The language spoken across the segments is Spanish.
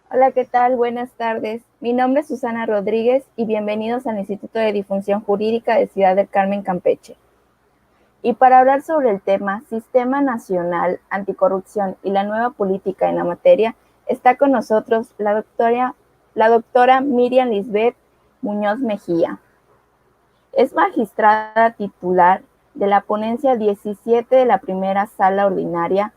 Hola, ¿qué tal? Buenas tardes. Mi nombre es Susana Rodríguez y bienvenidos al Instituto de Difusión Jurídica de Ciudad del Carmen, Campeche. Y para hablar sobre el tema Sistema Nacional Anticorrupción y la nueva política en la materia, está con nosotros la doctora Miriam Lisbeth Muñoz Mejía. Es magistrada titular de la ponencia 17 de la primera sala ordinaria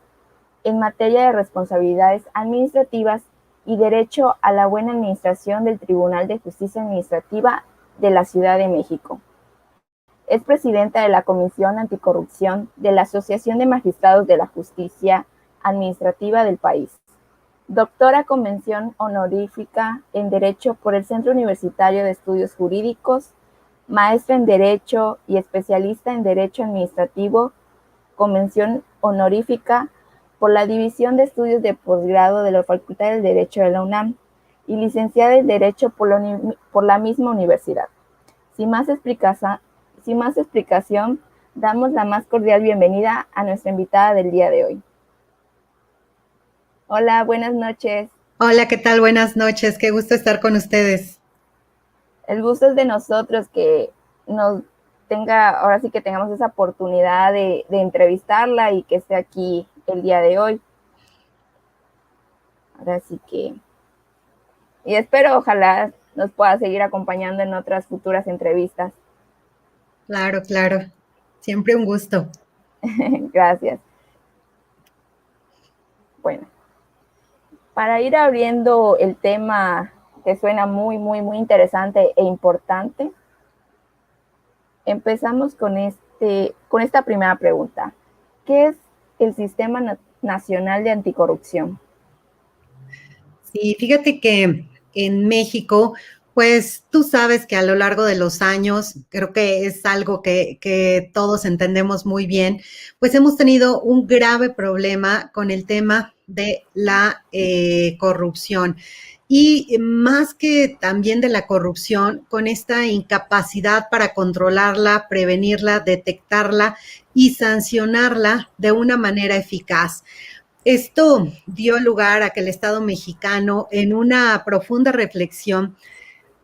en materia de responsabilidades administrativas y derecho a la buena administración del Tribunal de Justicia Administrativa de la Ciudad de México. Es presidenta de la Comisión Anticorrupción de la Asociación de Magistrados de la Justicia Administrativa del país. Doctora con mención honorífica en Derecho por el Centro Universitario de Estudios Jurídicos, maestra en Derecho y especialista en Derecho Administrativo con mención honorífica por la División de Estudios de Posgrado de la Facultad de Derecho de la UNAM y licenciada en Derecho por la misma universidad. Sin más explicación, damos la más cordial bienvenida a nuestra invitada del día de hoy. Hola, buenas noches. Hola, ¿qué tal? Buenas noches, qué gusto estar con ustedes. El gusto es de nosotros que nos ahora sí que tengamos esa oportunidad de entrevistarla y que esté aquí el día de hoy. Ahora sí que y espero ojalá nos pueda seguir acompañando en otras futuras entrevistas. Claro, claro, siempre un gusto. Gracias. Bueno, para ir abriendo el tema que suena muy interesante e importante, empezamos con esta primera pregunta. ¿Qué es el Sistema Nacional de Anticorrupción? Sí, fíjate que en México, pues tú sabes que a lo largo de los años, creo que es algo que todos entendemos muy bien, pues hemos tenido un grave problema con el tema de la corrupción. Y más que también de la corrupción, con esta incapacidad para controlarla, prevenirla, detectarla y sancionarla de una manera eficaz. Esto dio lugar a que el Estado mexicano, en una profunda reflexión,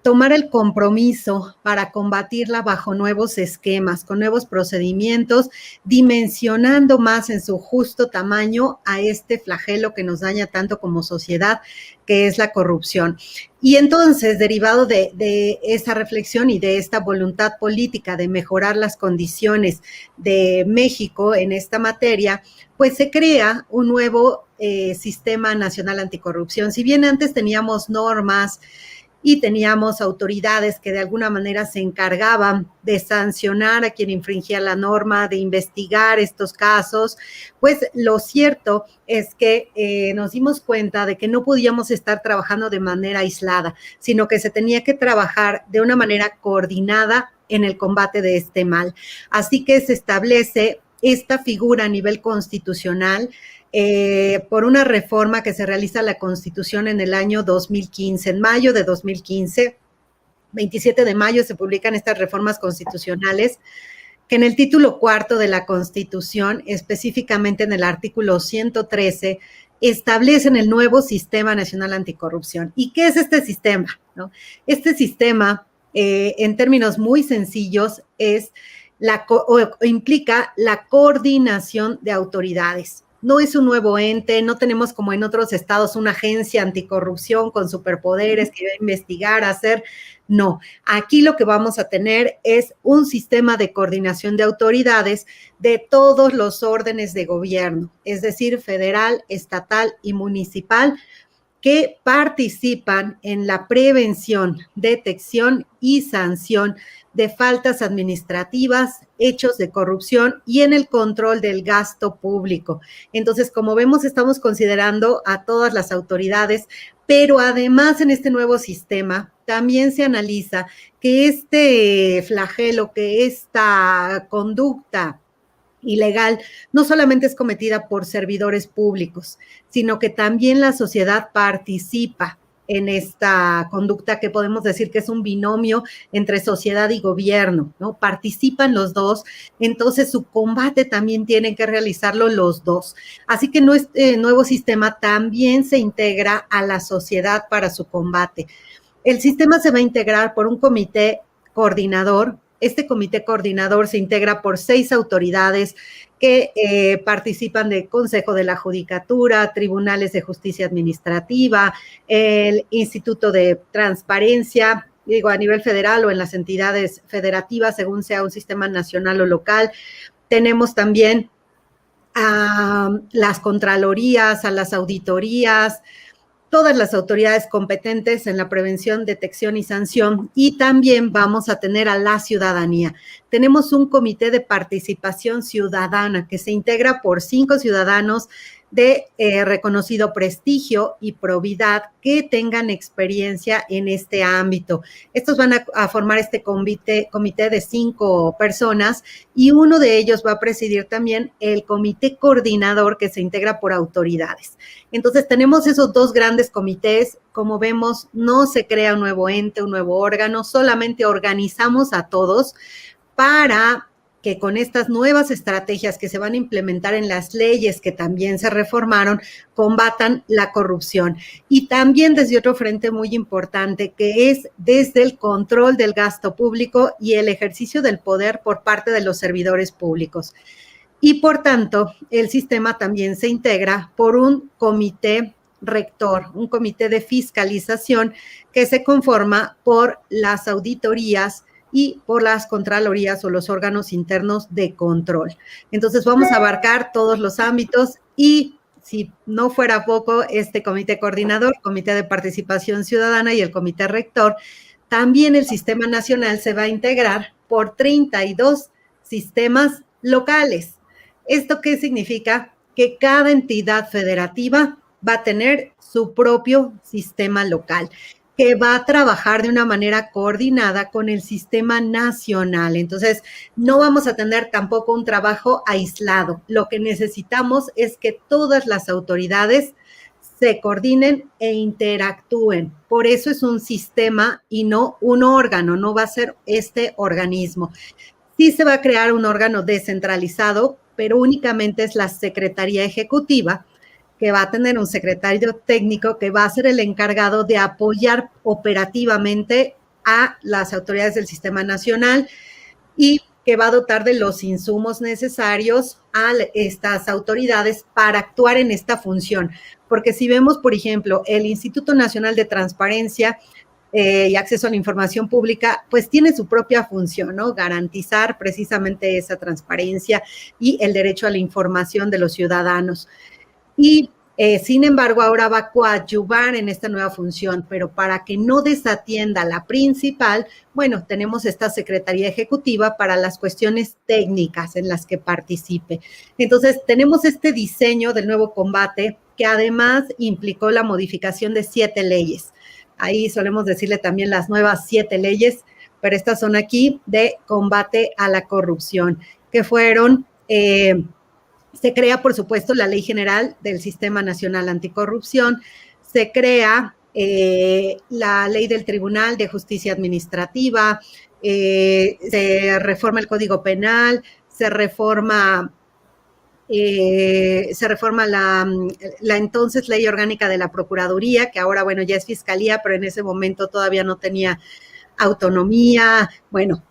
tomara el compromiso para combatirla bajo nuevos esquemas, con nuevos procedimientos, dimensionando más en su justo tamaño a este flagelo que nos daña tanto como sociedad, que es la corrupción. Y entonces, derivado de esa reflexión y de esta voluntad política de mejorar las condiciones de México en esta materia, pues se crea un nuevo Sistema Nacional Anticorrupción. Si bien antes teníamos normas y teníamos autoridades que de alguna manera se encargaban de sancionar a quien infringía la norma, de investigar estos casos, pues lo cierto es que nos dimos cuenta de que no podíamos estar trabajando de manera aislada, sino que se tenía que trabajar de una manera coordinada en el combate de este mal. Así que se establece esta figura a nivel constitucional por una reforma que se realiza a la Constitución en el año 2015, en mayo de 2015, 27 de mayo se publican estas reformas constitucionales que en el título cuarto de la Constitución, específicamente en el artículo 113, establecen el nuevo Sistema Nacional Anticorrupción. ¿Y qué es este sistema? ¿No? Este sistema, en términos muy sencillos, es implica la coordinación de autoridades. No es un nuevo ente, no tenemos como en otros estados una agencia anticorrupción con superpoderes que va a investigar, hacer. No, aquí lo que vamos a tener es un sistema de coordinación de autoridades de todos los órdenes de gobierno, es decir, federal, estatal y municipal, que participan en la prevención, detección y sanción de faltas administrativas, hechos de corrupción y en el control del gasto público. Entonces, como vemos, estamos considerando a todas las autoridades, pero además en este nuevo sistema también se analiza que este flagelo, que esta conducta ilegal no solamente es cometida por servidores públicos, sino que también la sociedad participa en esta conducta que podemos decir que es un binomio entre sociedad y gobierno, ¿no? Participan los dos, entonces su combate también tienen que realizarlo los dos. Así que este nuevo sistema también se integra a la sociedad para su combate. El sistema se va a integrar por un comité coordinador. Este comité coordinador se integra por 6 autoridades que participan del Consejo de la Judicatura, Tribunales de Justicia Administrativa, el Instituto de Transparencia, digo, a nivel federal o en las entidades federativas, según sea un sistema nacional o local. Tenemos también a las contralorías, a las auditorías, todas las autoridades competentes en la prevención, detección y sanción, y también vamos a tener a la ciudadanía. Tenemos un comité de participación ciudadana que se integra por 5 ciudadanos de reconocido prestigio y probidad que tengan experiencia en este ámbito. Estos van a formar este comité de 5 personas y uno de ellos va a presidir también el comité coordinador que se integra por autoridades. Entonces tenemos esos 2 grandes comités. Como vemos, no se crea un nuevo ente, un nuevo órgano, solamente organizamos a todos para que con estas nuevas estrategias que se van a implementar en las leyes que también se reformaron, combatan la corrupción. Y también desde otro frente muy importante, que es desde el control del gasto público y el ejercicio del poder por parte de los servidores públicos. Y por tanto, el sistema también se integra por un comité rector, un comité de fiscalización que se conforma por las auditorías y por las contralorías o los órganos internos de control. Entonces vamos a abarcar todos los ámbitos y si no fuera poco, este comité coordinador, comité de participación ciudadana y el comité rector, también el sistema nacional se va a integrar por 32 sistemas locales. ¿Esto qué significa? Que cada entidad federativa va a tener su propio sistema local, que va a trabajar de una manera coordinada con el sistema nacional. Entonces, no vamos a tener tampoco un trabajo aislado. Lo que necesitamos es que todas las autoridades se coordinen e interactúen. Por eso es un sistema y no un órgano, no va a ser este organismo. Sí se va a crear un órgano descentralizado, pero únicamente es la Secretaría Ejecutiva, que va a tener un secretario técnico que va a ser el encargado de apoyar operativamente a las autoridades del sistema nacional y que va a dotar de los insumos necesarios a estas autoridades para actuar en esta función. Porque si vemos, por ejemplo, el Instituto Nacional de Transparencia y Acceso a la Información Pública, pues tiene su propia función, ¿no? Garantizar precisamente esa transparencia y el derecho a la información de los ciudadanos. Y sin embargo, ahora va a coadyuvar en esta nueva función, pero para que no desatienda la principal, bueno, tenemos esta Secretaría Ejecutiva para las cuestiones técnicas en las que participe. Entonces, tenemos este diseño del nuevo combate que además implicó la modificación de 7 leyes. Ahí solemos decirle también las nuevas 7 leyes, pero estas son aquí de combate a la corrupción, que fueron... se crea, por supuesto, la Ley General del Sistema Nacional Anticorrupción, se crea la Ley del Tribunal de Justicia Administrativa, se reforma el Código Penal, se reforma la entonces Ley Orgánica de la Procuraduría, que ahora, bueno, ya es Fiscalía, pero en ese momento todavía no tenía autonomía, bueno,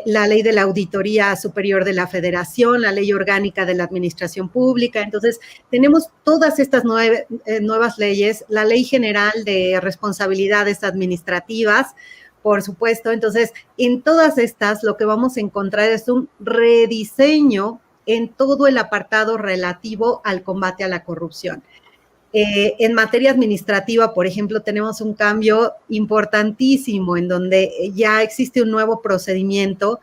la ley de la Auditoría Superior de la Federación, la ley orgánica de la Administración Pública. Entonces, tenemos todas estas nuevas leyes, la Ley General de Responsabilidades Administrativas, por supuesto. Entonces, en todas estas, lo que vamos a encontrar es un rediseño en todo el apartado relativo al combate a la corrupción. En materia administrativa, por ejemplo, tenemos un cambio importantísimo en donde ya existe un nuevo procedimiento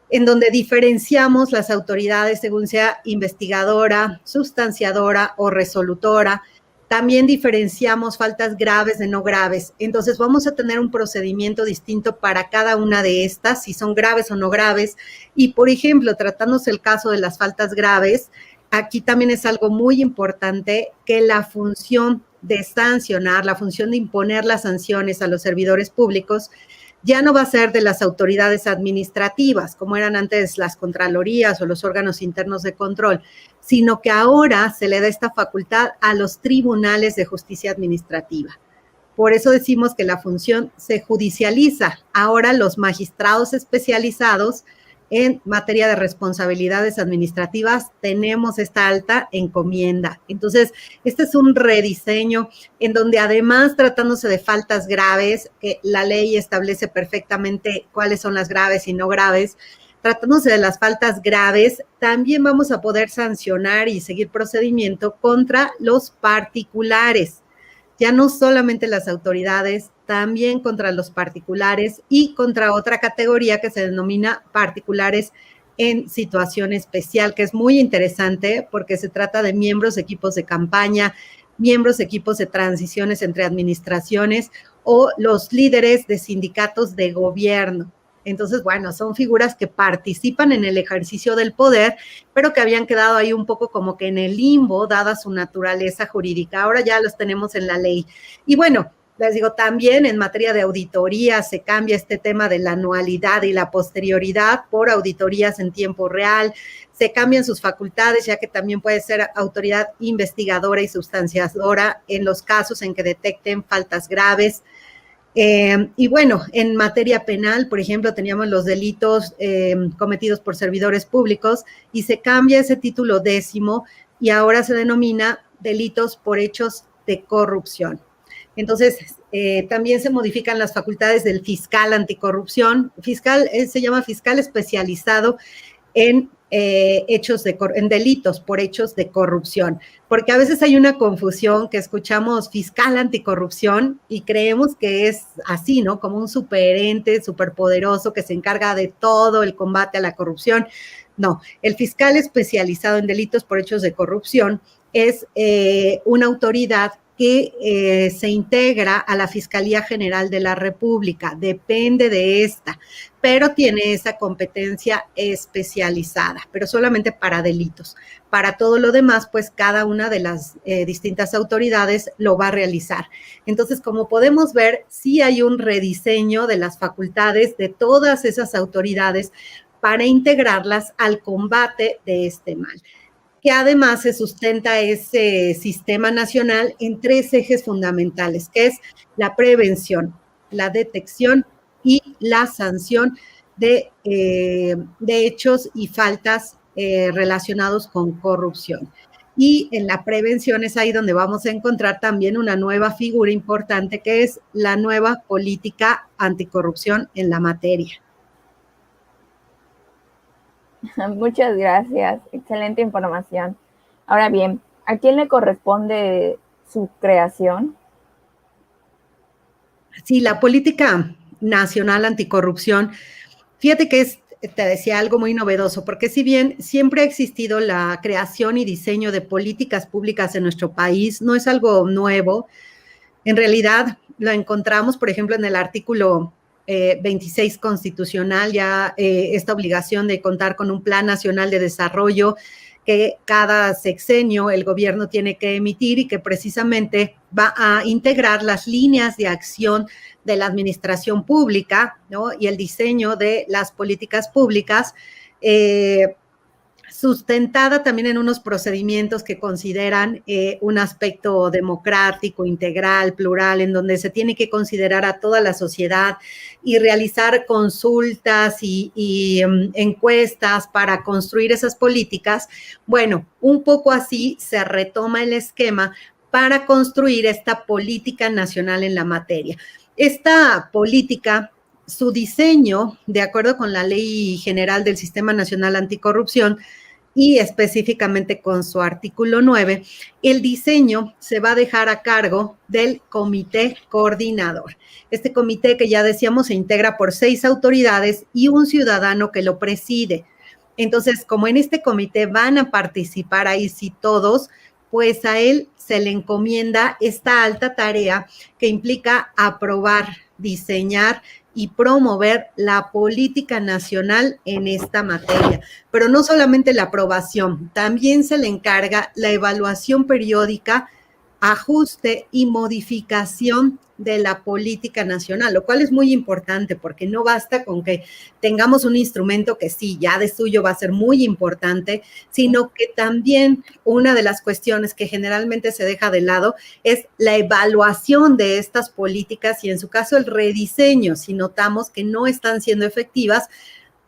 en donde diferenciamos las autoridades según sea investigadora, sustanciadora o resolutora. También diferenciamos faltas graves de no graves. Entonces vamos a tener un procedimiento distinto para cada una de estas, si son graves o no graves. Y, por ejemplo, tratándose el caso de las faltas graves, aquí también es algo muy importante que la función de sancionar, la función de imponer las sanciones a los servidores públicos ya no va a ser de las autoridades administrativas, como eran antes las contralorías o los órganos internos de control, sino que ahora se le da esta facultad a los tribunales de justicia administrativa. Por eso decimos que la función se judicializa. Ahora los magistrados especializados en materia de responsabilidades administrativas tenemos esta alta encomienda. Entonces, este es un rediseño en donde además tratándose de faltas graves, que la ley establece perfectamente cuáles son las graves y no graves, tratándose de las faltas graves, también vamos a poder sancionar y seguir procedimiento contra los particulares. Ya no solamente las autoridades, también contra los particulares y contra otra categoría que se denomina particulares en situación especial, que es muy interesante porque se trata de miembros de equipos de campaña, miembros de equipos de transiciones entre administraciones o los líderes de sindicatos de gobierno. Entonces, bueno, son figuras que participan en el ejercicio del poder, pero que habían quedado ahí un poco como que en el limbo, dada su naturaleza jurídica. Ahora ya los tenemos en la ley. Y bueno, les digo, también en materia de auditoría se cambia este tema de la anualidad y la posterioridad por auditorías en tiempo real. Se cambian sus facultades, ya que también puede ser autoridad investigadora y sustanciadora en los casos en que detecten faltas graves. Y bueno, en materia penal, por ejemplo, teníamos los delitos cometidos por servidores públicos y se cambia ese título 10º y ahora se denomina delitos por hechos de corrupción. Entonces, también se modifican las facultades del fiscal anticorrupción. Fiscal se llama fiscal especializado en en delitos por hechos de corrupción, porque a veces hay una confusión que escuchamos fiscal anticorrupción y creemos que es así, ¿no? Como un superente, superpoderoso que se encarga de todo el combate a la corrupción. No, el fiscal especializado en delitos por hechos de corrupción es una autoridad que se integra a la Fiscalía General de la República, depende de esta, pero tiene esa competencia especializada, pero solamente para delitos. Para todo lo demás, pues cada una de las distintas autoridades lo va a realizar. Entonces, como podemos ver, sí hay un rediseño de las facultades de todas esas autoridades para integrarlas al combate de este mal, que además se sustenta ese sistema nacional en 3 ejes fundamentales, que es la prevención, la detección y la sanción de hechos y faltas relacionados con corrupción. Y en la prevención es ahí donde vamos a encontrar también una nueva figura importante, que es la nueva política anticorrupción en la materia. Muchas gracias, excelente información. Ahora bien, ¿a quién le corresponde su creación? Sí, la política nacional anticorrupción, fíjate que te decía, algo muy novedoso, porque si bien siempre ha existido la creación y diseño de políticas públicas en nuestro país, no es algo nuevo. En realidad lo encontramos, por ejemplo, en el artículo 26 constitucional, ya esta obligación de contar con un plan nacional de desarrollo que cada sexenio el gobierno tiene que emitir y que precisamente va a integrar las líneas de acción de la administración pública, ¿no? Y el diseño de las políticas públicas, sustentada también en unos procedimientos que consideran un aspecto democrático, integral, plural, en donde se tiene que considerar a toda la sociedad y realizar consultas y encuestas para construir esas políticas. Bueno, un poco así se retoma el esquema para construir esta política nacional en la materia. Esta política, su diseño, de acuerdo con la Ley General del Sistema Nacional Anticorrupción, y específicamente con su artículo 9, el diseño se va a dejar a cargo del comité coordinador. Este comité, que ya decíamos, se integra por 6 autoridades y un ciudadano que lo preside. Entonces, como en este comité van a participar ahí sí todos, pues a él se le encomienda esta alta tarea que implica aprobar, diseñar y promover la política nacional en esta materia. Pero no solamente la aprobación, también se le encarga la evaluación periódica, ajuste y modificación de la política nacional, lo cual es muy importante porque no basta con que tengamos un instrumento que sí, ya de suyo va a ser muy importante, sino que también una de las cuestiones que generalmente se deja de lado es la evaluación de estas políticas y en su caso el rediseño, si notamos que no están siendo efectivas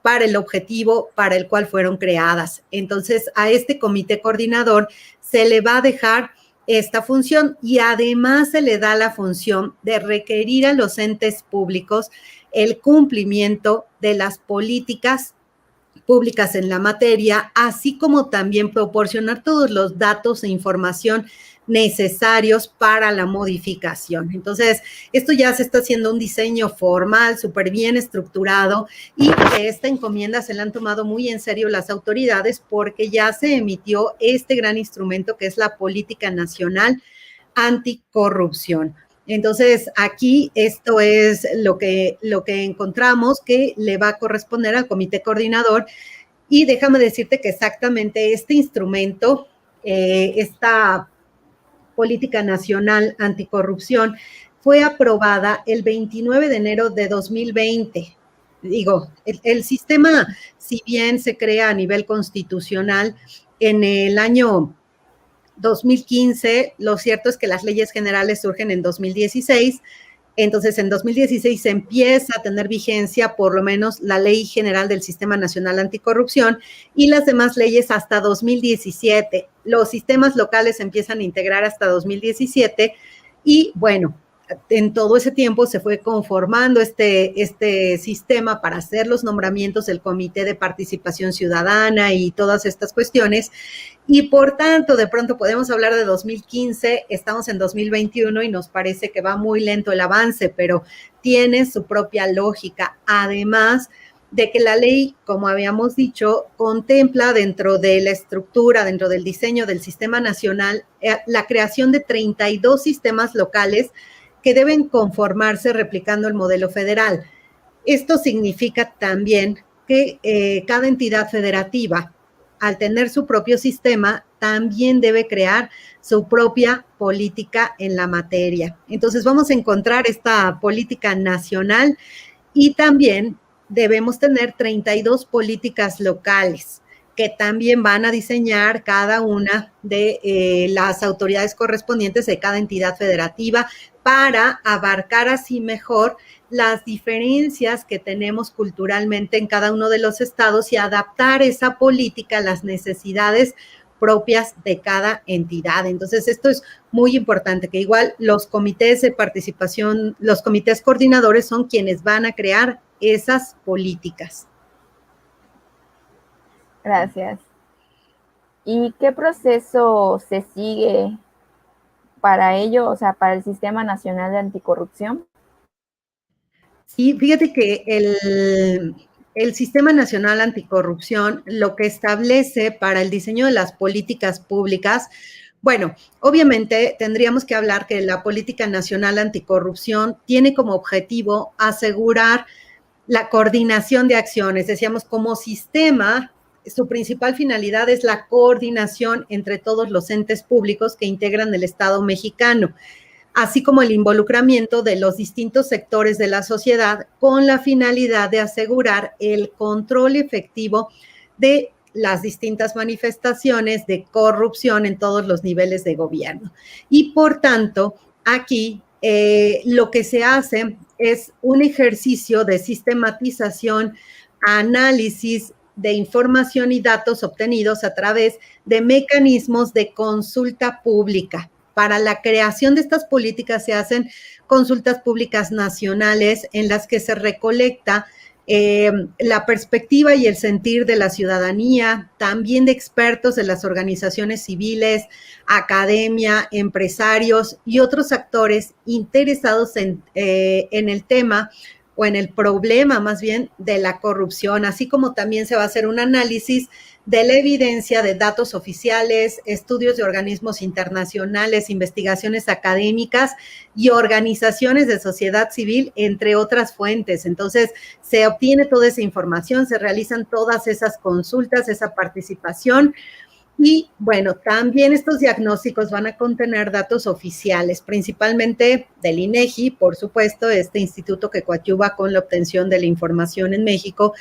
para el objetivo para el cual fueron creadas. Entonces, a este comité coordinador se le va a dejar esta función y además se le da la función de requerir a los entes públicos el cumplimiento de las políticas públicas en la materia, así como también proporcionar todos los datos e información necesarios para la modificación. Entonces, esto ya se está haciendo un diseño formal, súper bien estructurado, y esta encomienda se la han tomado muy en serio las autoridades porque ya se emitió este gran instrumento que es la Política Nacional Anticorrupción. Entonces, aquí esto es lo que encontramos que le va a corresponder al comité coordinador y déjame decirte que exactamente este instrumento, esta Política Nacional Anticorrupción, fue aprobada el 29 de enero de 2020. Digo, el sistema, si bien se crea a nivel constitucional en el año 2015, lo cierto es que las leyes generales surgen en 2016, entonces en 2016 se empieza a tener vigencia por lo menos la Ley General del Sistema Nacional Anticorrupción y las demás leyes hasta 2017. Los sistemas locales se empiezan a integrar hasta 2017 y bueno, en todo ese tiempo se fue conformando este sistema para hacer los nombramientos del Comité de Participación Ciudadana y todas estas cuestiones. Y por tanto, de pronto podemos hablar de 2015, estamos en 2021 y nos parece que va muy lento el avance, pero tiene su propia lógica. Además de que la ley, como habíamos dicho, contempla dentro de la estructura, dentro del diseño del sistema nacional, la creación de 32 sistemas locales que deben conformarse replicando el modelo federal. Esto significa también que cada entidad federativa, al tener su propio sistema, también debe crear su propia política en la materia. Entonces vamos a encontrar esta política nacional y también debemos tener 32 políticas locales que también van a diseñar cada una de las autoridades correspondientes de cada entidad federativa para abarcar así mejor las diferencias que tenemos culturalmente en cada uno de los estados y adaptar esa política a las necesidades propias de cada entidad. Entonces, esto es muy importante, que igual los comités de participación, los comités coordinadores son quienes van a crear esas políticas. Gracias. ¿Y qué proceso se sigue para ello, o sea, para el Sistema Nacional de Anticorrupción? Sí, fíjate que el Sistema Nacional Anticorrupción lo que establece para el diseño de las políticas públicas, bueno, obviamente tendríamos que hablar que la Política Nacional Anticorrupción tiene como objetivo asegurar la coordinación de acciones. Decíamos, como sistema, su principal finalidad es la coordinación entre todos los entes públicos que integran el Estado mexicano, así como el involucramiento de los distintos sectores de la sociedad con la finalidad de asegurar el control efectivo de las distintas manifestaciones de corrupción en todos los niveles de gobierno. Y por tanto, aquí lo que se hace es un ejercicio de sistematización, análisis de información y datos obtenidos a través de mecanismos de consulta pública. Para la creación de estas políticas se hacen consultas públicas nacionales en las que se recolecta la perspectiva y el sentir de la ciudadanía, también de expertos de las organizaciones civiles, academia, empresarios y otros actores interesados en el tema o en el problema más bien de la corrupción, así como también se va a hacer un análisis de la evidencia de datos oficiales, estudios de organismos internacionales, investigaciones académicas y organizaciones de sociedad civil, entre otras fuentes. Entonces, se obtiene toda esa información, se realizan todas esas consultas, esa participación. Y bueno, también estos diagnósticos van a contener datos oficiales, principalmente del INEGI, por supuesto, este instituto que coadyuva con la obtención de la información en México,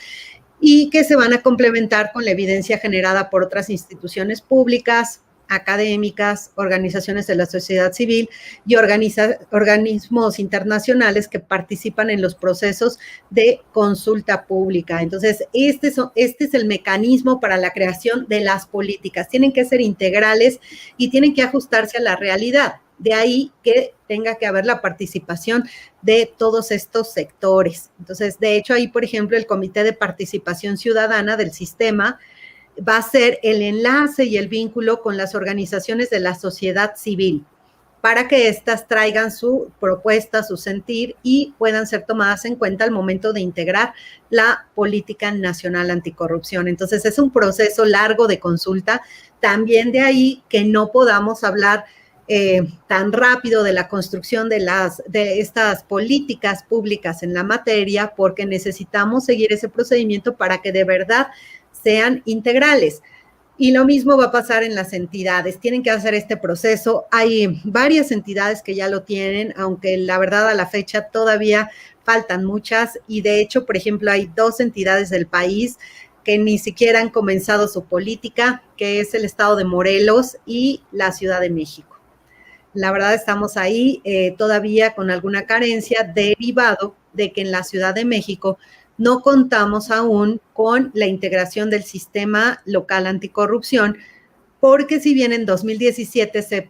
y que se van a complementar con la evidencia generada por otras instituciones públicas, académicas, organizaciones de la sociedad civil y organismos internacionales que participan en los procesos de consulta pública. Entonces, este es el mecanismo para la creación de las políticas. Tienen que ser integrales y tienen que ajustarse a la realidad. De ahí que tenga que haber la participación de todos estos sectores. Entonces, de hecho, ahí, por ejemplo, el Comité de Participación Ciudadana del sistema va a ser el enlace y el vínculo con las organizaciones de la sociedad civil para que éstas traigan su propuesta, su sentir y puedan ser tomadas en cuenta al momento de integrar la política nacional anticorrupción. Entonces, es un proceso largo de consulta. También de ahí que no podamos hablar tan rápido de la construcción de estas políticas públicas en la materia, porque necesitamos seguir ese procedimiento para que de verdad sean integrales. Y lo mismo va a pasar en las entidades, tienen que hacer este proceso. Hay varias entidades que ya lo tienen, aunque la verdad a la fecha todavía faltan muchas, y de hecho, por ejemplo, hay 2 entidades del país que ni siquiera han comenzado su política, que es el estado de Morelos y la Ciudad de México. La verdad estamos ahí todavía con alguna carencia derivado de que en la Ciudad de México no contamos aún con la integración del sistema local anticorrupción, porque si bien en 2017 se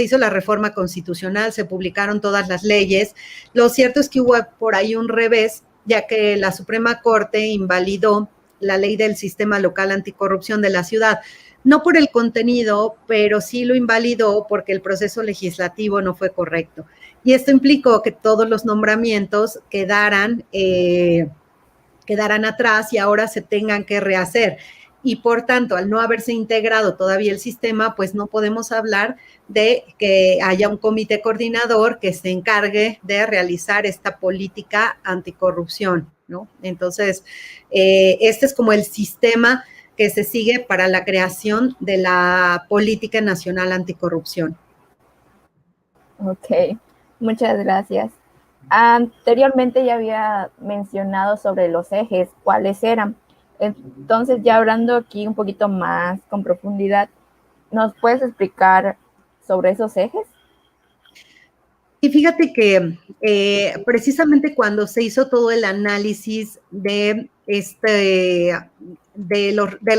hizo la reforma constitucional, se publicaron todas las leyes, lo cierto es que hubo por ahí un revés, ya que la Suprema Corte invalidó la ley del sistema local anticorrupción de la ciudad. No por el contenido, pero sí lo invalidó porque el proceso legislativo no fue correcto. Y esto implicó que todos los nombramientos quedaran atrás y ahora se tengan que rehacer. Y por tanto, al no haberse integrado todavía el sistema, pues no podemos hablar de que haya un comité coordinador que se encargue de realizar esta política anticorrupción, ¿no? Entonces, este es como el sistema que se sigue para la creación de la política nacional anticorrupción. Ok, muchas gracias. Anteriormente ya había mencionado sobre los ejes, cuáles eran. Entonces, ya hablando aquí un poquito más con profundidad, ¿nos puedes explicar sobre esos ejes? Y fíjate que precisamente cuando se hizo todo el análisis del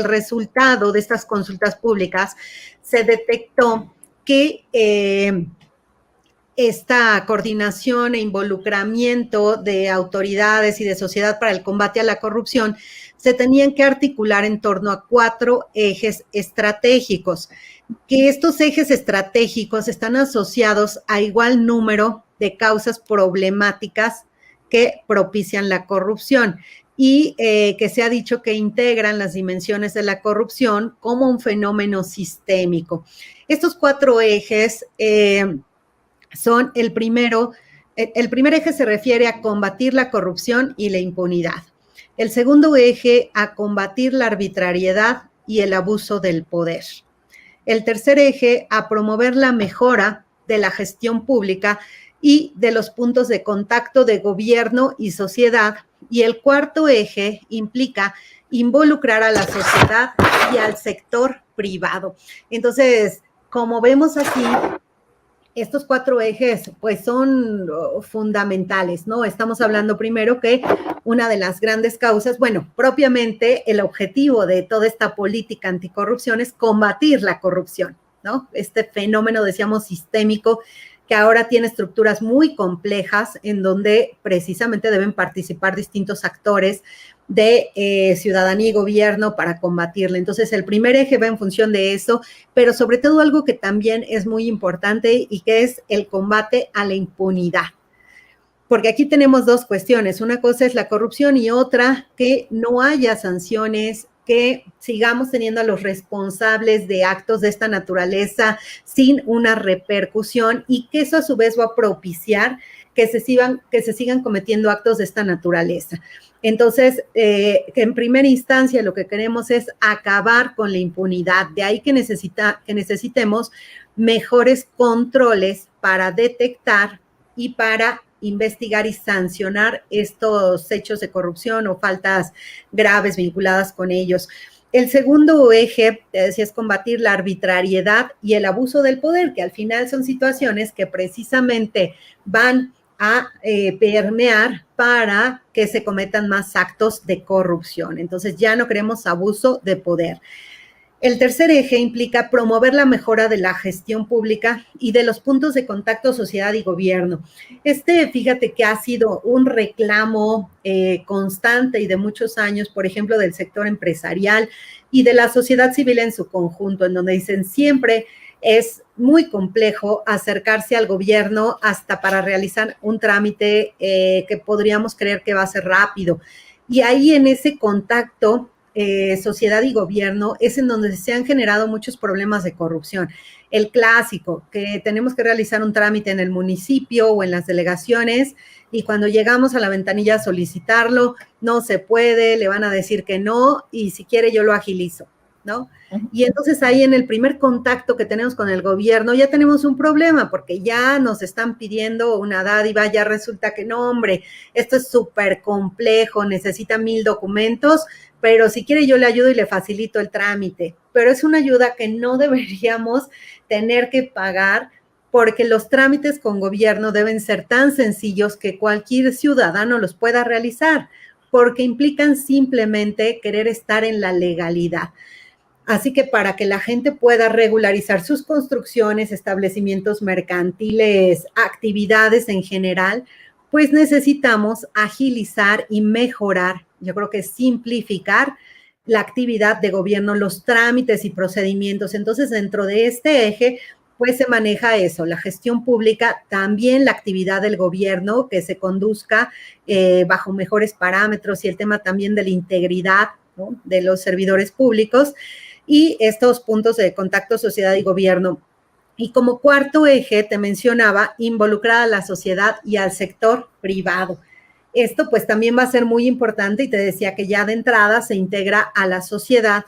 resultado de estas consultas públicas, se detectó que esta coordinación e involucramiento de autoridades y de sociedad para el combate a la corrupción se tenían que articular en torno a 4 ejes estratégicos, que estos ejes estratégicos están asociados a igual número de causas problemáticas que propician la corrupción y que se ha dicho que integran las dimensiones de la corrupción como un fenómeno sistémico. Estos 4 ejes son el primer eje se refiere a combatir la corrupción y la impunidad. El segundo eje a combatir la arbitrariedad y el abuso del poder. El tercer eje a promover la mejora de la gestión pública y de los puntos de contacto de gobierno y sociedad. Y el cuarto eje implica involucrar a la sociedad y al sector privado. Entonces, como vemos aquí, estos 4 ejes pues son fundamentales, ¿no? Estamos hablando primero que una de las grandes causas, bueno, propiamente el objetivo de toda esta política anticorrupción es combatir la corrupción, ¿no? Este fenómeno, decíamos, sistémico, que ahora tiene estructuras muy complejas en donde precisamente deben participar distintos actores de ciudadanía y gobierno para combatirla. Entonces, el primer eje va en función de eso, pero sobre todo algo que también es muy importante y que es el combate a la impunidad. Porque aquí tenemos 2 cuestiones. Una cosa es la corrupción y otra que no haya sanciones, que sigamos teniendo a los responsables de actos de esta naturaleza sin una repercusión y que eso a su vez va a propiciar que se sigan cometiendo actos de esta naturaleza. Entonces, en primera instancia lo que queremos es acabar con la impunidad, de ahí que necesitemos mejores controles para detectar y para investigar y sancionar estos hechos de corrupción o faltas graves vinculadas con ellos. El segundo eje, te decía, es combatir la arbitrariedad y el abuso del poder, que al final son situaciones que precisamente van a permear para que se cometan más actos de corrupción. Entonces ya no queremos abuso de poder. El tercer eje implica promover la mejora de la gestión pública y de los puntos de contacto sociedad y gobierno. Fíjate que ha sido un reclamo constante y de muchos años, por ejemplo, del sector empresarial y de la sociedad civil en su conjunto, en donde dicen siempre es muy complejo acercarse al gobierno hasta para realizar un trámite que podríamos creer que va a ser rápido. Y ahí en ese contacto sociedad y gobierno es en donde se han generado muchos problemas de corrupción. El clásico, que tenemos que realizar un trámite en el municipio o en las delegaciones y cuando llegamos a la ventanilla a solicitarlo, no se puede, le van a decir que no y si quiere yo lo agilizo, ¿no? Y entonces ahí en el primer contacto que tenemos con el gobierno ya tenemos un problema porque ya nos están pidiendo una dádiva, ya resulta que no, hombre, esto es súper complejo, necesita 1000 documentos, pero si quiere yo le ayudo y le facilito el trámite. Pero es una ayuda que no deberíamos tener que pagar porque los trámites con gobierno deben ser tan sencillos que cualquier ciudadano los pueda realizar, porque implican simplemente querer estar en la legalidad. Así que para que la gente pueda regularizar sus construcciones, establecimientos mercantiles, actividades en general, pues necesitamos agilizar y mejorar, yo creo que simplificar la actividad de gobierno, los trámites y procedimientos. Entonces, dentro de este eje, pues se maneja eso, la gestión pública, también la actividad del gobierno, que se conduzca bajo mejores parámetros y el tema también de la integridad, ¿no?, de los servidores públicos y estos puntos de contacto sociedad y gobierno. Y como cuarto eje, te mencionaba, involucrar a la sociedad y al sector privado. Esto pues también va a ser muy importante y te decía que ya de entrada se integra a la sociedad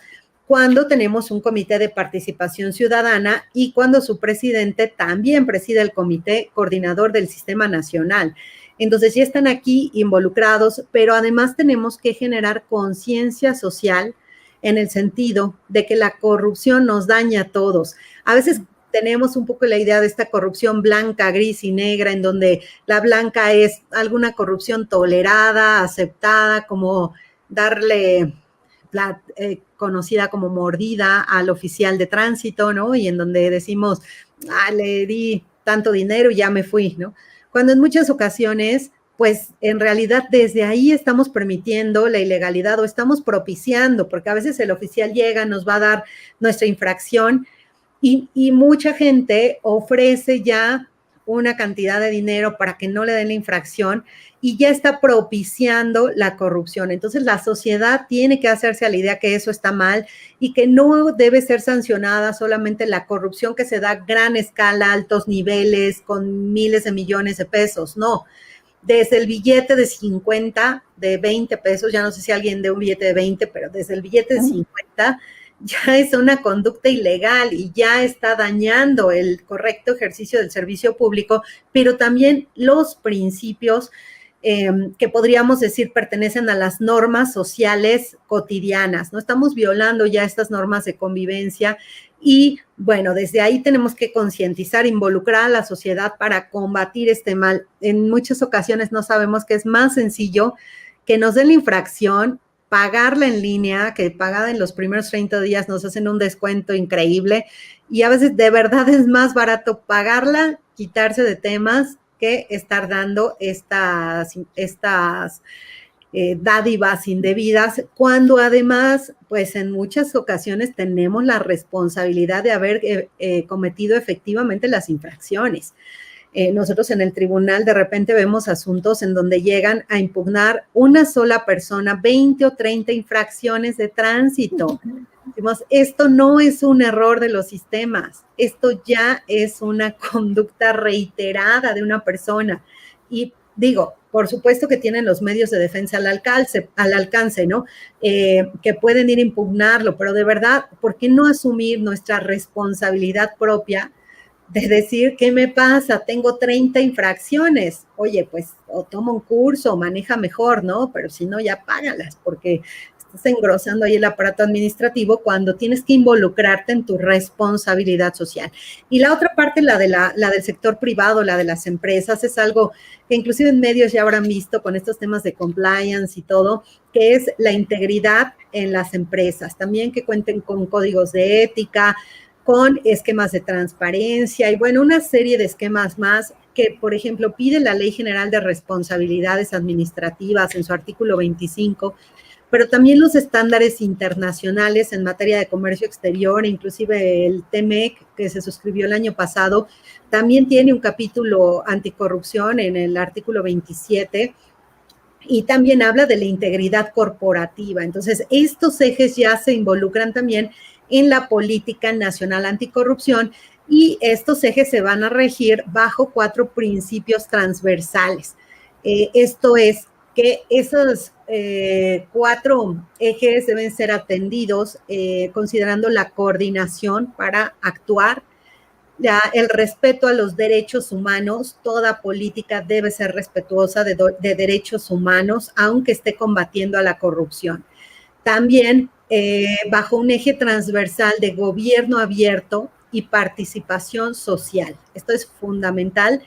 cuando tenemos un comité de participación ciudadana y cuando su presidente también preside el comité coordinador del sistema nacional. Entonces ya están aquí involucrados, pero además tenemos que generar conciencia social en el sentido de que la corrupción nos daña a todos. A veces tenemos un poco la idea de esta corrupción blanca, gris y negra, en donde la blanca es alguna corrupción tolerada, aceptada, como darle conocida como mordida al oficial de tránsito, ¿no? Y en donde decimos, le di tanto dinero y ya me fui, ¿no? Cuando en muchas ocasiones pues en realidad desde ahí estamos permitiendo la ilegalidad o estamos propiciando, porque a veces el oficial llega, nos va a dar nuestra infracción y mucha gente ofrece ya una cantidad de dinero para que no le den la infracción y ya está propiciando la corrupción. Entonces la sociedad tiene que hacerse a la idea que eso está mal y que no debe ser sancionada solamente la corrupción que se da a gran escala, altos niveles, con miles de millones de pesos, no. Desde el billete de 50, de 20 pesos, ya no sé si alguien de un billete de 20, pero desde el billete de 50 ya es una conducta ilegal y ya está dañando el correcto ejercicio del servicio público, pero también los principios que podríamos decir pertenecen a las normas sociales cotidianas, ¿no? Estamos violando ya estas normas de convivencia y, bueno, desde ahí tenemos que concientizar, involucrar a la sociedad para combatir este mal. En muchas ocasiones no sabemos que es más sencillo que nos den la infracción, pagarla en línea, que pagada en los primeros 30 días nos hacen un descuento increíble y a veces de verdad es más barato pagarla, quitarse de temas que estar dando estas dádivas indebidas, cuando además, pues en muchas ocasiones tenemos la responsabilidad de haber cometido efectivamente las infracciones. Nosotros en el tribunal de repente vemos asuntos en donde llegan a impugnar una sola persona 20 o 30 infracciones de tránsito. Decimos, esto no es un error de los sistemas, esto ya es una conducta reiterada de una persona. Y digo, por supuesto que tienen los medios de defensa al alcance, ¿no? Que pueden ir a impugnarlo, pero de verdad, ¿por qué no asumir nuestra responsabilidad propia de decir, ¿qué me pasa? Tengo 30 infracciones. Oye, pues o toma un curso, o maneja mejor, ¿no? Pero si no, ya págalas, porque estás engrosando ahí el aparato administrativo cuando tienes que involucrarte en tu responsabilidad social. Y la otra parte, la del sector privado, la de las empresas, es algo que inclusive en medios ya habrán visto con estos temas de compliance y todo, que es la integridad en las empresas. También que cuenten con códigos de ética, con esquemas de transparencia y bueno, una serie de esquemas más que, por ejemplo, pide la Ley General de Responsabilidades Administrativas en su artículo 25, pero también los estándares internacionales en materia de comercio exterior, inclusive el TMEC, que se suscribió el año pasado, también tiene un capítulo anticorrupción en el artículo 27, y también habla de la integridad corporativa. Entonces, estos ejes ya se involucran también en la política nacional anticorrupción y estos ejes se van a regir bajo 4 principios transversales. Esto es que esos 4 ejes deben ser atendidos considerando la coordinación para actuar, el respeto a los derechos humanos. Toda política debe ser respetuosa de derechos humanos, aunque esté combatiendo a la corrupción. También bajo un eje transversal de gobierno abierto y participación social. Esto es fundamental.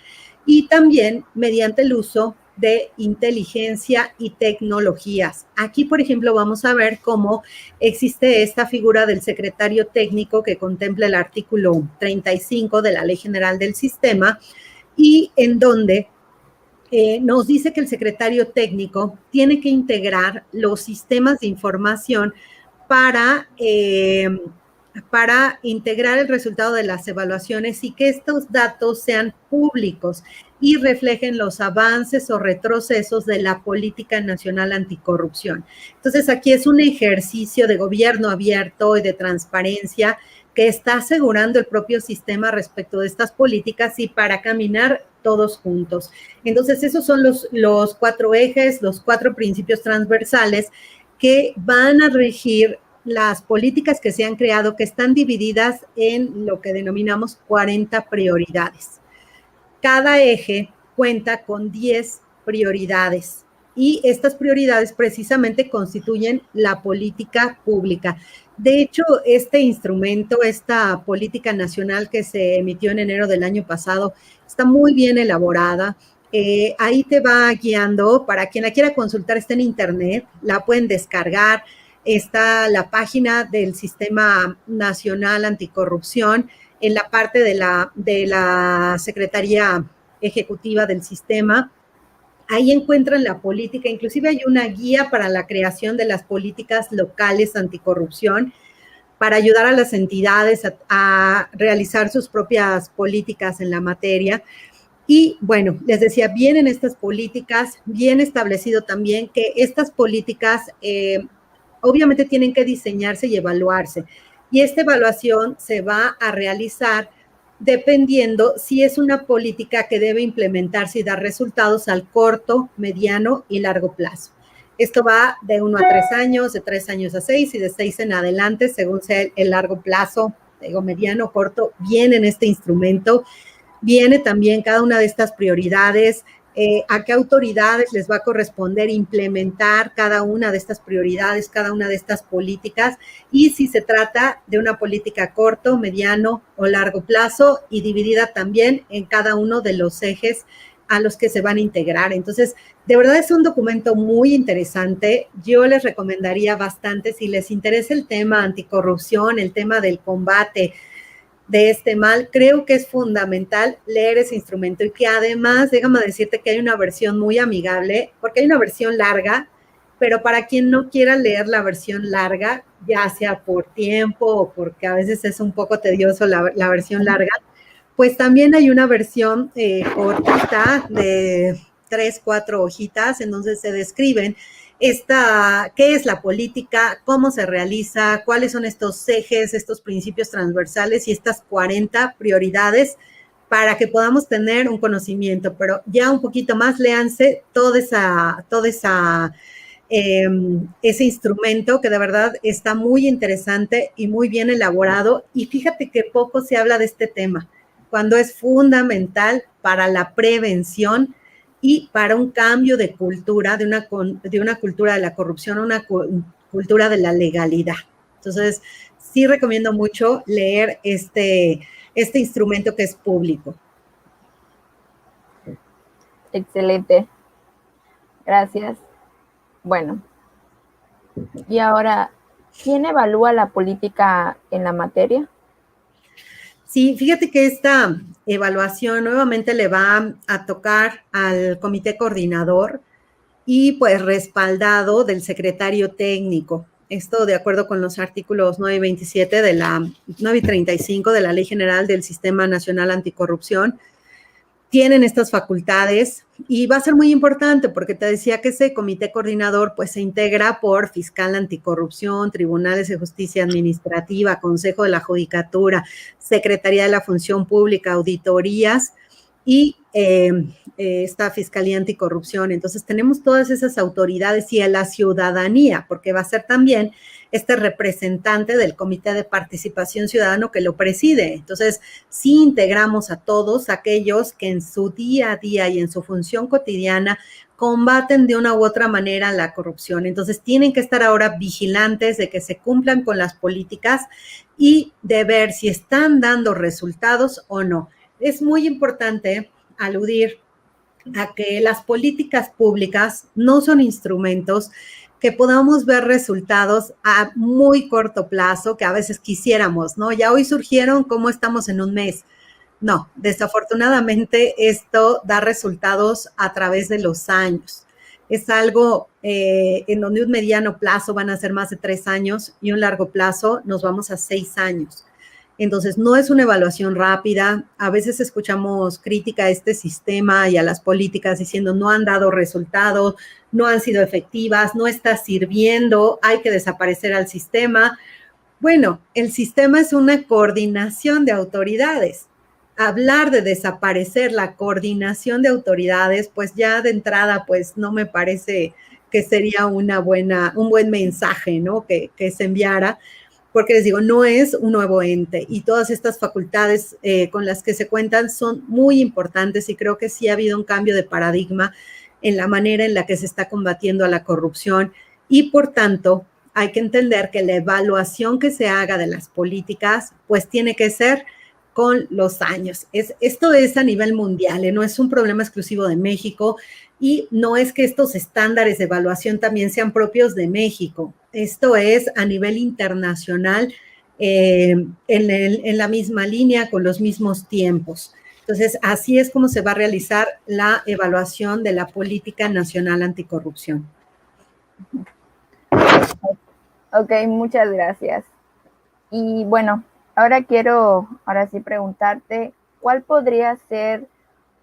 Y también mediante el uso de inteligencia y tecnologías. Aquí, por ejemplo, vamos a ver cómo existe esta figura del secretario técnico que contempla el artículo 35 de la Ley General del Sistema y en donde nos dice que el secretario técnico tiene que integrar los sistemas de información para integrar el resultado de las evaluaciones y que estos datos sean públicos y reflejen los avances o retrocesos de la política nacional anticorrupción. Entonces, aquí es un ejercicio de gobierno abierto y de transparencia que está asegurando el propio sistema respecto de estas políticas y para caminar todos juntos. Entonces, esos son los 4 ejes, los 4 principios transversales que van a regir las políticas que se han creado, que están divididas en lo que denominamos 40 prioridades. Cada eje cuenta con 10 prioridades y estas prioridades precisamente constituyen la política pública. De hecho, este instrumento, esta política nacional que se emitió en enero del año pasado, está muy bien elaborada. Ahí te va guiando, para quien la quiera consultar, está en internet, la pueden descargar. Está la página del Sistema Nacional Anticorrupción en la parte de la Secretaría Ejecutiva del Sistema. Ahí encuentran la política, inclusive hay una guía para la creación de las políticas locales anticorrupción para ayudar a las entidades a realizar sus propias políticas en la materia. Y bueno, les decía, vienen estas políticas, bien establecido también que estas políticas obviamente tienen que diseñarse y evaluarse. Y esta evaluación se va a realizar dependiendo si es una política que debe implementarse y dar resultados al corto, mediano y largo plazo. Esto va de 1 a 3 años, de 3 años a 6 y de 6 en adelante, según sea el largo plazo, digo mediano, corto, viene en este instrumento. Viene también cada una de estas prioridades, a qué autoridades les va a corresponder implementar cada una de estas prioridades, cada una de estas políticas, y si se trata de una política a corto, mediano o largo plazo, y dividida también en cada uno de los ejes a los que se van a integrar. Entonces, de verdad es un documento muy interesante. Yo les recomendaría bastante, si les interesa el tema anticorrupción, el tema del combate de este mal, creo que es fundamental leer ese instrumento y que además, déjame decirte que hay una versión muy amigable, porque hay una versión larga, pero para quien no quiera leer la versión larga, ya sea por tiempo o porque a veces es un poco tedioso la versión larga, pues también hay una versión cortita de 3, 4 hojitas en donde se describen qué es la política, cómo se realiza, cuáles son estos ejes, estos principios transversales y estas 40 prioridades para que podamos tener un conocimiento, pero ya un poquito más, léanse ese instrumento que de verdad está muy interesante y muy bien elaborado. Y fíjate que poco se habla de este tema, cuando es fundamental para la prevención y para un cambio de cultura, de una cultura de la corrupción a una cultura de la legalidad. Entonces, sí recomiendo mucho leer este instrumento que es público. Excelente. Gracias. Bueno, y ahora, ¿quién evalúa la política en la materia? Sí, fíjate que esta evaluación nuevamente le va a tocar al comité coordinador y pues respaldado del secretario técnico. Esto de acuerdo con los artículos 9 y 27 de la 9 y 35 de la Ley General del Sistema Nacional Anticorrupción. Tienen estas facultades y va a ser muy importante porque te decía que ese comité coordinador pues se integra por fiscal anticorrupción, tribunales de justicia administrativa, consejo de la judicatura, secretaría de la función pública, auditorías y esta Fiscalía Anticorrupción. Entonces tenemos todas esas autoridades y a la ciudadanía, porque va a ser también este representante del Comité de Participación Ciudadano que lo preside. Entonces, sí integramos a todos aquellos que en su día a día y en su función cotidiana combaten de una u otra manera la corrupción. Entonces, tienen que estar ahora vigilantes de que se cumplan con las políticas y de ver si están dando resultados o no. Es muy importante aludir a que las políticas públicas no son instrumentos que podamos ver resultados a muy corto plazo, que a veces quisiéramos, ¿no? Ya hoy surgieron, ¿cómo estamos en un mes? No, desafortunadamente esto da resultados a través de los años. Es algo en donde un mediano plazo van a ser más de 3 años y un largo plazo nos vamos a 6 años. Entonces, no es una evaluación rápida. A veces escuchamos crítica a este sistema y a las políticas diciendo no han dado resultados, no han sido efectivas, no está sirviendo, hay que desaparecer al sistema. Bueno, el sistema es una coordinación de autoridades. Hablar de desaparecer la coordinación de autoridades, pues ya de entrada, pues no me parece que sería un buen mensaje, ¿no? Que se enviara, porque les digo, no es un nuevo ente y todas estas facultades con las que se cuentan son muy importantes y creo que sí ha habido un cambio de paradigma en la manera en la que se está combatiendo a la corrupción y por tanto hay que entender que la evaluación que se haga de las políticas pues tiene que ser con los años. Esto es a nivel mundial, no es un problema exclusivo de México y no es que estos estándares de evaluación también sean propios de México. Esto es a nivel internacional en la misma línea, con los mismos tiempos. Entonces, así es como se va a realizar la evaluación de la política nacional anticorrupción. Ok, muchas gracias. Y bueno, ahora quiero, sí preguntarte, ¿cuál podría ser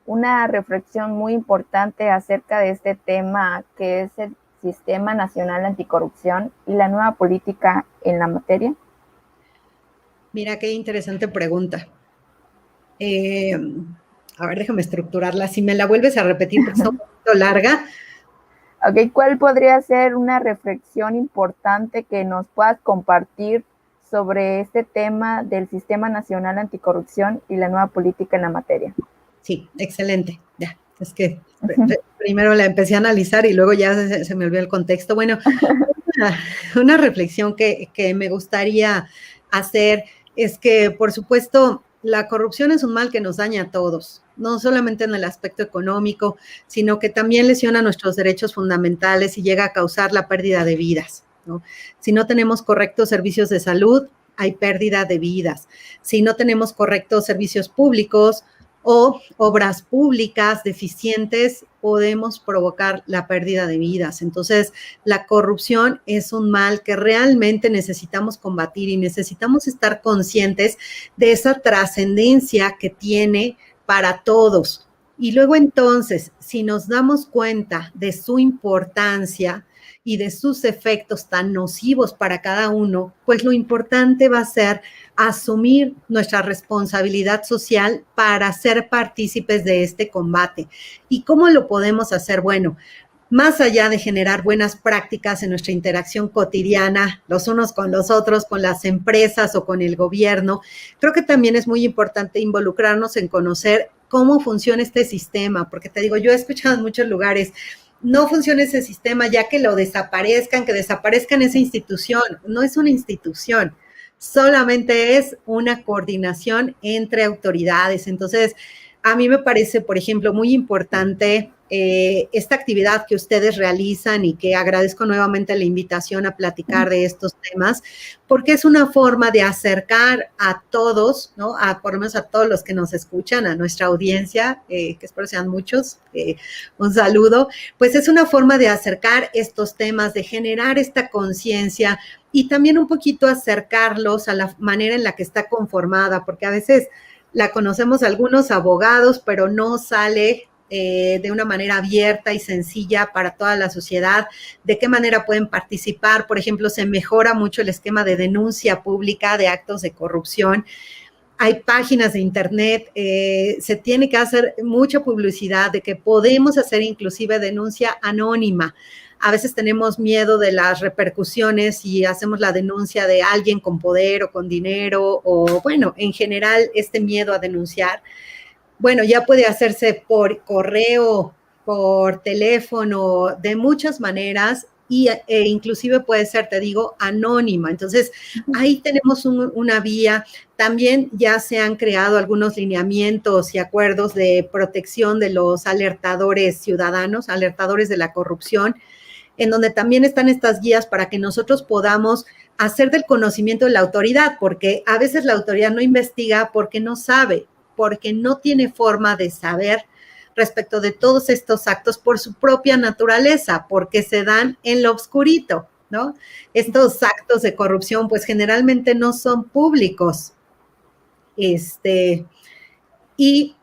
una reflexión muy importante acerca de este tema que es el Sistema Nacional Anticorrupción y la nueva política en la materia? Mira, qué interesante pregunta. A ver, déjame estructurarla. Si me la vuelves a repetir porque está un poquito larga. Ok, ¿cuál podría ser una reflexión importante que nos puedas compartir sobre este tema del Sistema Nacional Anticorrupción y la nueva política en la materia? Sí, excelente. Ya, es que primero la empecé a analizar y luego ya se me olvidó el contexto. Bueno, una reflexión que me gustaría hacer es que, por supuesto, la corrupción es un mal que nos daña a todos, no solamente en el aspecto económico, sino que también lesiona nuestros derechos fundamentales y llega a causar la pérdida de vidas, ¿no? Si no tenemos correctos servicios de salud, hay pérdida de vidas. Si no tenemos correctos servicios públicos o obras públicas deficientes, podemos provocar la pérdida de vidas. Entonces, la corrupción es un mal que realmente necesitamos combatir y necesitamos estar conscientes de esa trascendencia que tiene para todos. Y luego entonces, si nos damos cuenta de su importancia y de sus efectos tan nocivos para cada uno, pues lo importante va a ser asumir nuestra responsabilidad social para ser partícipes de este combate. ¿Y cómo lo podemos hacer? Bueno, más allá de generar buenas prácticas en nuestra interacción cotidiana, los unos con los otros, con las empresas o con el gobierno, creo que también es muy importante involucrarnos en conocer cómo funciona este sistema, porque te digo, yo he escuchado en muchos lugares, no funciona ese sistema ya que lo desaparezcan, que desaparezcan esa institución. No es una institución, solamente es una coordinación entre autoridades. Entonces, a mí me parece, por ejemplo, muy importante esta actividad que ustedes realizan y que agradezco nuevamente la invitación a platicar de estos temas, porque es una forma de acercar a todos, ¿no? Por lo menos a todos los que nos escuchan, a nuestra audiencia, que espero sean muchos, un saludo, pues es una forma de acercar estos temas, de generar esta conciencia y también un poquito acercarlos a la manera en la que está conformada, porque a veces la conocemos algunos abogados, pero no sale de una manera abierta y sencilla para toda la sociedad, de qué manera pueden participar. Por ejemplo, se mejora mucho el esquema de denuncia pública de actos de corrupción. Hay páginas de internet, se tiene que hacer mucha publicidad de que podemos hacer inclusive denuncia anónima. A veces tenemos miedo de las repercusiones y hacemos la denuncia de alguien con poder o con dinero o, bueno, en general este miedo a denunciar. Bueno, ya puede hacerse por correo, por teléfono, de muchas maneras e inclusive puede ser, te digo, anónima. Entonces, ahí tenemos una vía. También ya se han creado algunos lineamientos y acuerdos de protección de los alertadores ciudadanos, alertadores de la corrupción, en donde también están estas guías para que nosotros podamos hacer del conocimiento de la autoridad, porque a veces la autoridad no investiga porque no sabe, porque no tiene forma de saber respecto de todos estos actos por su propia naturaleza, porque se dan en lo oscurito, ¿no? Estos actos de corrupción, pues generalmente no son públicos. Y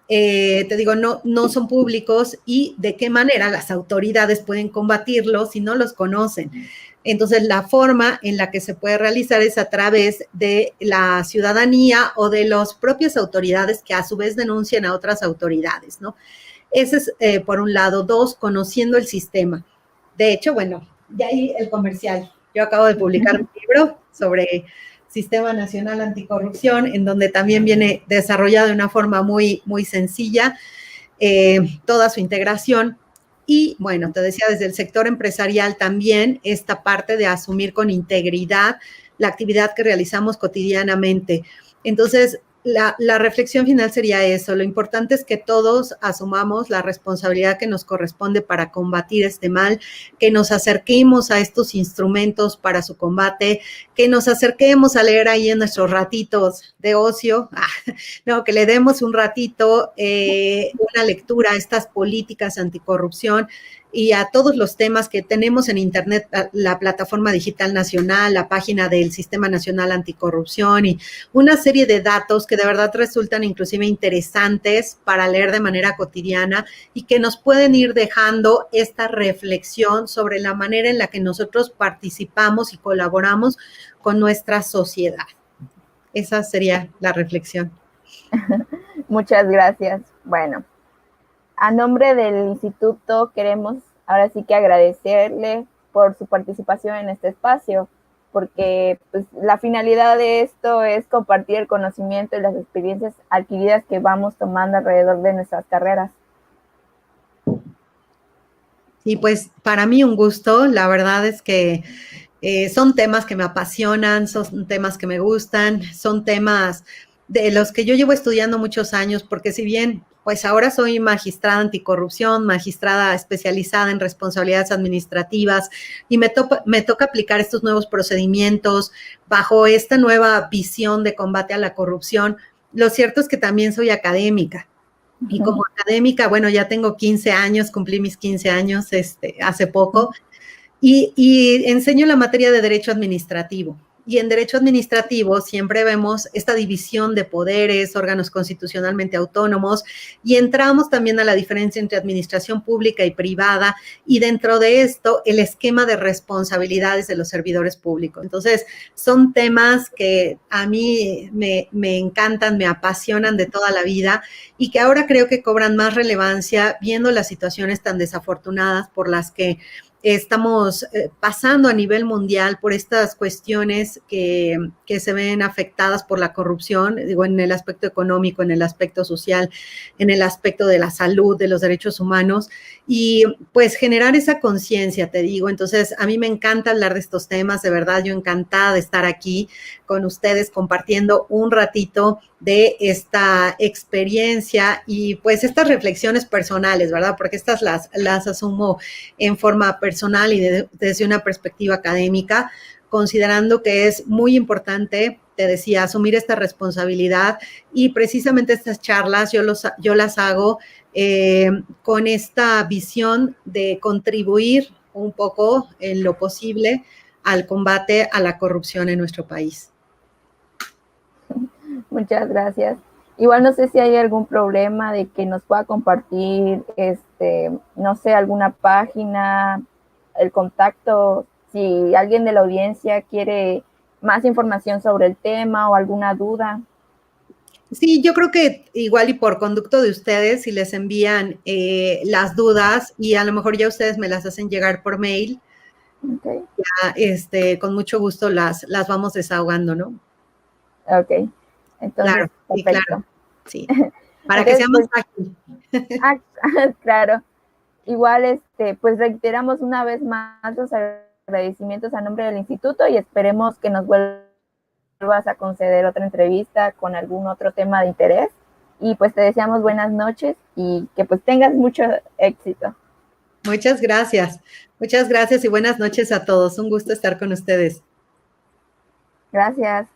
te digo, no son públicos y de qué manera las autoridades pueden combatirlos si no los conocen. Entonces, la forma en la que se puede realizar es a través de la ciudadanía o de las propias autoridades que a su vez denuncian a otras autoridades, ¿no? Ese es, por un lado. Dos, conociendo el sistema. De hecho, bueno, ya ahí el comercial. Yo acabo de publicar un libro sobre Sistema Nacional Anticorrupción, en donde también viene desarrollado de una forma muy, muy sencilla toda su integración. Y bueno, te decía, desde el sector empresarial también esta parte de asumir con integridad la actividad que realizamos cotidianamente. Entonces, la reflexión final sería eso. Lo importante es que todos asumamos la responsabilidad que nos corresponde para combatir este mal, que nos acerquemos a estos instrumentos para su combate, que nos acerquemos a leer ahí en nuestros ratitos de ocio, no, que le demos un ratito, una lectura a estas políticas anticorrupción y a todos los temas que tenemos en internet, la plataforma digital nacional, la página del Sistema Nacional Anticorrupción y una serie de datos que de verdad resultan inclusive interesantes para leer de manera cotidiana y que nos pueden ir dejando esta reflexión sobre la manera en la que nosotros participamos y colaboramos con nuestra sociedad. Esa sería la reflexión. Muchas gracias. Bueno, a nombre del instituto queremos ahora sí que agradecerle por su participación en este espacio, porque pues, la finalidad de esto es compartir el conocimiento y las experiencias adquiridas que vamos tomando alrededor de nuestras carreras. Y pues para mí un gusto, la verdad es que son temas que me apasionan, son temas que me gustan, son temas de los que yo llevo estudiando muchos años, porque si bien pues ahora soy magistrada anticorrupción, magistrada especializada en responsabilidades administrativas y me toca aplicar estos nuevos procedimientos bajo esta nueva visión de combate a la corrupción, lo cierto es que también soy académica. Y como académica, bueno, ya tengo 15 años, cumplí mis 15 años hace poco, y enseño la materia de Derecho Administrativo. Y en Derecho Administrativo siempre vemos esta división de poderes, órganos constitucionalmente autónomos, y entramos también a la diferencia entre administración pública y privada, y dentro de esto, el esquema de responsabilidades de los servidores públicos. Entonces, son temas que a mí me encantan, me apasionan de toda la vida, y que ahora creo que cobran más relevancia viendo las situaciones tan desafortunadas por las que estamos pasando a nivel mundial por estas cuestiones que se ven afectadas por la corrupción, digo, en el aspecto económico, en el aspecto social, en el aspecto de la salud, de los derechos humanos, y pues generar esa conciencia, te digo. Entonces, a mí me encanta hablar de estos temas, de verdad, yo encantada de estar aquí con ustedes compartiendo un ratito de esta experiencia y pues estas reflexiones personales, ¿verdad? Porque estas las asumo en forma personal y desde una perspectiva académica, considerando que es muy importante, te decía, asumir esta responsabilidad, y precisamente estas charlas yo las hago con esta visión de contribuir un poco en lo posible al combate a la corrupción en nuestro país. Muchas gracias. Igual no sé si hay algún problema de que nos pueda compartir, no sé, alguna página, el contacto, si alguien de la audiencia quiere más información sobre el tema o alguna duda. Sí, yo creo que igual y por conducto de ustedes, si les envían las dudas y a lo mejor ya ustedes me las hacen llegar por mail, Okay. Ya, con mucho gusto las vamos desahogando, ¿no? Ok, entonces, Claro, sí, perfecto. claro, sí, para que Entonces, sea más pues, fácil. claro. Igual, pues reiteramos una vez más los agradecimientos a nombre del instituto y esperemos que nos vuelvas a conceder otra entrevista con algún otro tema de interés. Y pues te deseamos buenas noches y que pues tengas mucho éxito. Muchas gracias y buenas noches a todos. Un gusto estar con ustedes. Gracias.